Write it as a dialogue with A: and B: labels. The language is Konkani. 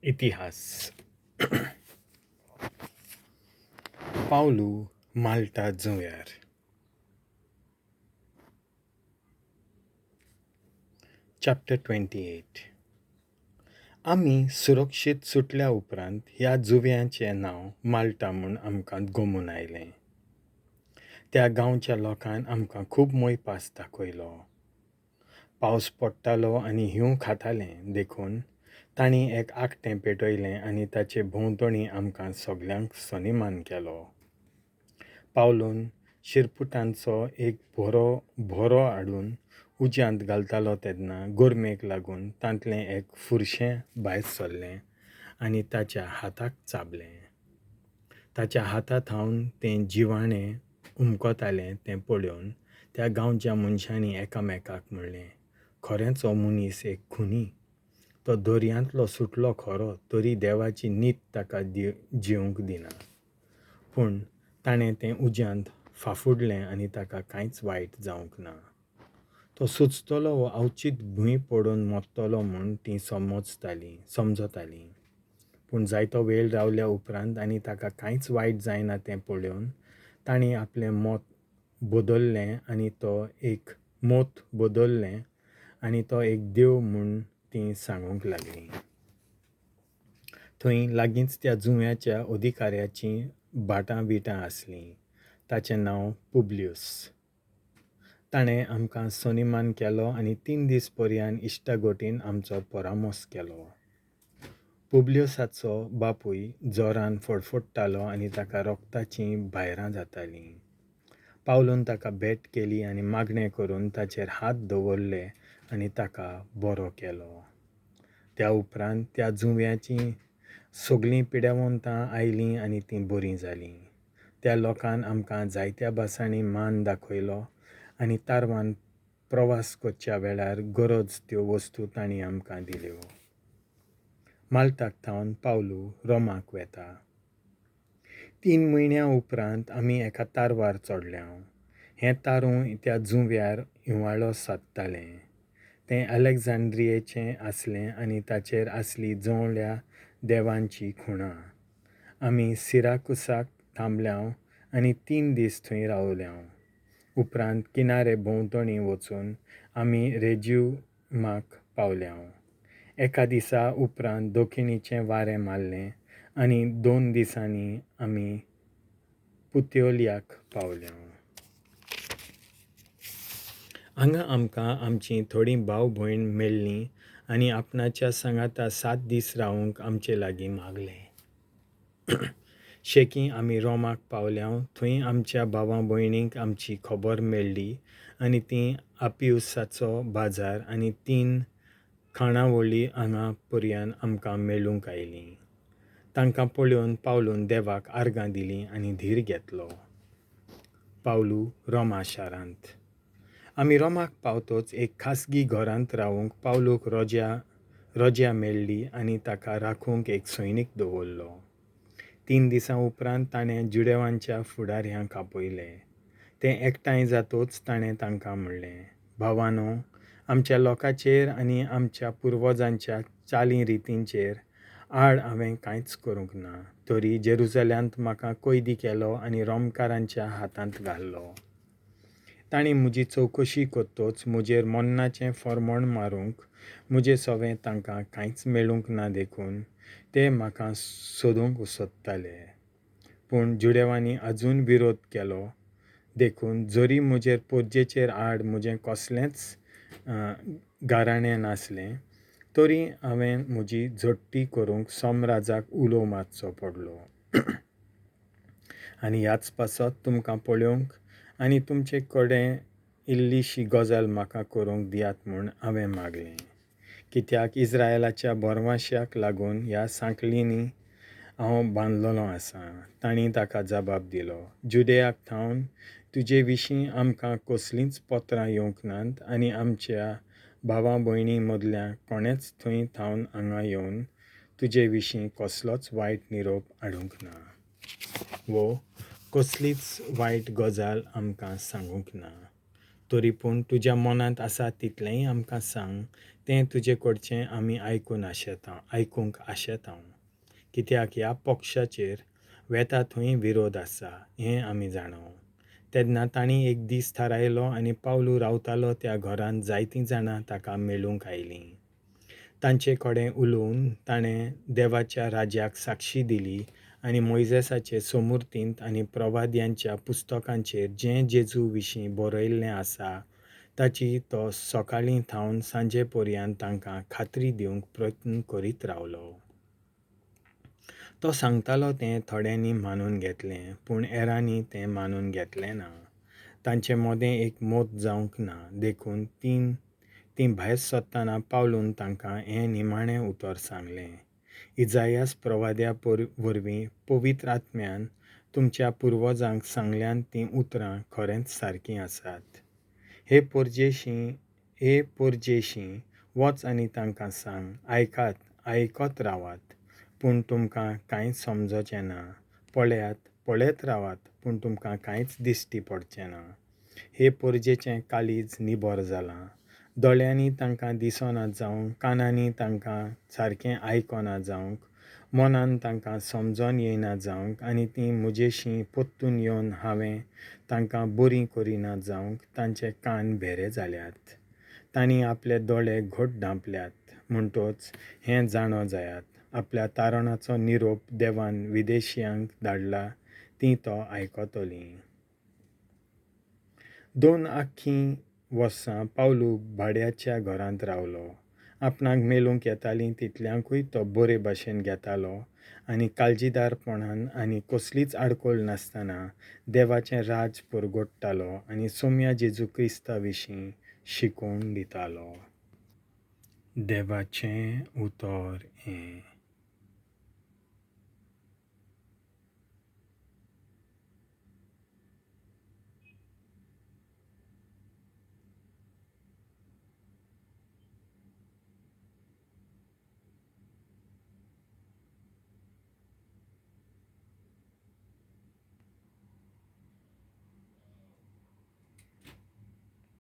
A: इतिहास. पावलू माल्टा जुंव्यार. चॅप्टर 28. आमी सुरक्षीत सुटल्या उपरांत ह्या जुंव्याचें नांव माल्टा म्हूण आमकां गमून आयलें. त्या गांवच्या लोकांन आमकां खूब मोयपास दाखयलो. पावस पडटालो आनी हिंव खातालें देखून तांणी एक आकटें पेटयलें आनी ताचे भोंवतणी आमकां सगल्यांक सनीमान केलो. पावलून शिरपुटांचो एक भोरो हाडून उज्यांत घालतालो तेन्ना गोरमेक लागून तांतलें एक फुरशें भायर सरलें आनी ताच्या हाताक चाबलें. ताच्या हाता थावन तें जिवाणें उमकोतालें तें पळोवन त्या गांवच्या मनशांनी एकामेकाक म्हणलें, खरेंच हो मनीस एक खुनी. तो दर्यांतलो सुटलो खरो तरी देवाची न्हीद ताका जिवंक दिना. पूण ताणें तें उज्यांत फाफुडलें आनी ताका कांयच वायट जावंक ना. तो सुचतलो वो अवचीत भूंय पडून मरतलो म्हूण तीं समजतालीं. पूण जायतो वेळ रावल्या उपरांत आनी ताका कांयच वायट जायना तें पळोवन ताणें आपलें मोत बदल्लें आनी तो एक देव म्हूण तीं सांगूंक लागलीं. थंय लागींच त्या जुंव्याच्या अधिकाऱ्याचीं भाटां आसलीं. ताचें नांव पुब्लियूस. ताणें आमकां सनीमान केलो आनी 3 दीस पर्यान इश्टागोटीन आमचो परामोस केलो. पुब्लियूसाचो बापूय जोरान फडफडटालो आनी ताका रोगताचीं भायरां जातालीं. पावलून ताका भेट केली आनी मागणें करून ताचेर हात दवरले आनी ताका बरो केलो. त्या उपरांत त्या जुंव्याचीं सगळीं पिडेवंतां आयलीं आनी तीं बरीं जालीं. त्या लोकान आमकां जायत्या भासांनी मान दाखयलो आनी तारवान प्रवास करच्या वेळार गरज त्यो वस्तू तांणी आमकां दिल्यो. माल्टाक थावन पावलू रोमाक वेता. 3 म्हयन्यां उपरांत आमी एका तारवार चडल्यांव. हें तारूं त्या जुंव्यार हिंवाळो सादतालें. तें अलेक्झांड्रियेचें आसलें आनी ताचेर आसलीं जवळ्या देवांचीं खुणां. आमी सिराकुसाक थांबल्यांव आनी 3 दीस थंय रावल्यांव. उपरांत किनारे भोंवतणी वचून आमी रेजियोमाक पावल्यांव. एका दिसा उपरांत दखिणीचें वारें मारलें आनी 2 दिसांनी आमी पुतियोलियाक पावल्यांव. हांगा आमकां आमचीं थोडीं भाव भयण मेळ्ळीं आनी आपणाच्या सांगाता 7 दीस रावूंक आमचे लागीं मागलें. शेकी आमी रोमाक पावल्यांव. थंय आमच्या भावां भयणींक आमची खबर मेळ्ळी आनी तीं आपियुसाचो बाजार आनी 3 खाणावळीं हांगा पर्यान आमकां मेळूंक आयलीं. तांकां पळोवन पावलून देवाक आर्गां दिलीं आनी धीर घेतलो. पावलू रोमा शारांत. आमी रोमाक पावतोच एक खासगी घरांत रावूंक पावलूक रोज्या मेळ्ळी आनी ताका राखूंक एक सैनीक दवरलो. 3 दिसां उपरांत ताणें जुडेवांच्या फुडाऱ्यांक आपयलें. ते एकठांय जातूच ताणें तांकां म्हणलें, भावांनो, आमच्या लोकांचेर आनी आमच्या पुर्वजांच्या चाली रितींचेर आड हांवें कांयच करूंक ना. तरी जेरुसलेमांत म्हाका कैदी केलो आनी रोमकारांच्या हातांत घाल्लो. तांणी म्हजी चवकशी करतोच म्हजेर मन्नाचें फर्मोण मारूंक म्हजें सवें तांकां कांयच मेळूंक ना देखून ते म्हाका सोदूंक सोदताले. पूण जुडेवांनी आजून विरोध केलो देखून जरी म्हजेर पोरजेचेर आड म्हजें कसलेंच गाराणें नासलें तरी हांवें म्हजी झडटी करूंक सोमराजाक उलो मारचो पडलो. आनी ह्याच पासत तुमकां पळोवंक आनी तुमचे कडेन इल्लीशी गजाल म्हाका करूंक दियात म्हूण हांवें मागलें. कित्याक इस्रायेलाच्या बोरमाश्याक लागून ह्या सांकळींनी हांव बांदलोलो आसां. तांणी ताका जबाब दिलो, जुडेयाक थावन तुजे विशीं आमकां कसलींच पत्रां येवंक नात आनी आमच्या भावां भयणीं मदल्या कोणेच थंय थावन हांगा येवन तुजे विशीं कसलोच वायट निरोप हाडूंक ना वो कसलीच वायट गजाल आमकां सांगूंक ना. तरी पूण तुज्या मनांत आसा तितलेंय आमकां सांग, तें तुजे कडचें आमी आयकूंक आशेतांव. कित्याक ह्या पक्षाचेर वेता थंय विरोध आसा हें आमी जाणव. तेन्ना तांणी एक दीस थारायलो आनी पावलू रावतालो त्या घरांत जायतीं जाणां ताका मेळूंक आयलीं. तांचे कडेन उलोवन ताणें देवाच्या राज्याक साक्षी दिली आनी मोइजेसाचे समृद्धींत आनी प्रवाद्यांच्या पुस्तकांचेर जें जेजू विशीं बरयल्लें आसा ताची तो सकाळीं थावन सांजे पर्यंत तांकां खात्री दिवंक प्रयत्न करीत रावलो. तो सांगतालो तें थोड्यांनी मानून घेतलें, पूण हेरांनी तें मानून घेतलें ना. तांचें मोदें एक मोत जावंक ना. देखून तीं भायर सरतना पावलून तांकां हें निमाणें उतर सांगलें. इजायास प्रवाद्या वरवीं पवित्र आत्म्यान तुमच्या पुर्वजांक सांगल्यान तीं उतरां खरेंच सारकीं आसात. हे पोरजेशीं वच आनी तांकां सांग, आयकत रावात, पूण तुमकां कांयच समजचें ना. पळयत रावात, पूण तुमकां कांयच दिश्टी पडचें ना. हे पोरजेचें कालीज निबर जालां. दोळ्यांनी तांकां दिसना जावंक, कानांनी तांकां सारकें आयकना जावंक, मनान तांकां समजोन येयना जावंक आनी तीं म्हजेशीं पोत्तून येवन हांवें तांकां बरीं करिना जावंक तांचे कान भेरे जाल्यात. तांणी आपले दोळे घट धांपल्यात म्हणटच हें जाणो जायात. आपल्या तारणाचो निरोप देवान विदेशियांक धाडला तीं तो आयकतलीं. 2 आख्खीं वर्सां पावलू भाड्याच्या घरांत रावलो. आपणाक मेळूंक येतालीं तितल्यांकूय तो बरे भाशेन घेतालो आनी काळजीदारपणान आनी कसलीच आडखळ नासतना देवाचें राज परगटतालो आनी सोम्या जेजू क्रिस्ता विशीं शिकोवन दितालो. देवाचें उतर हें.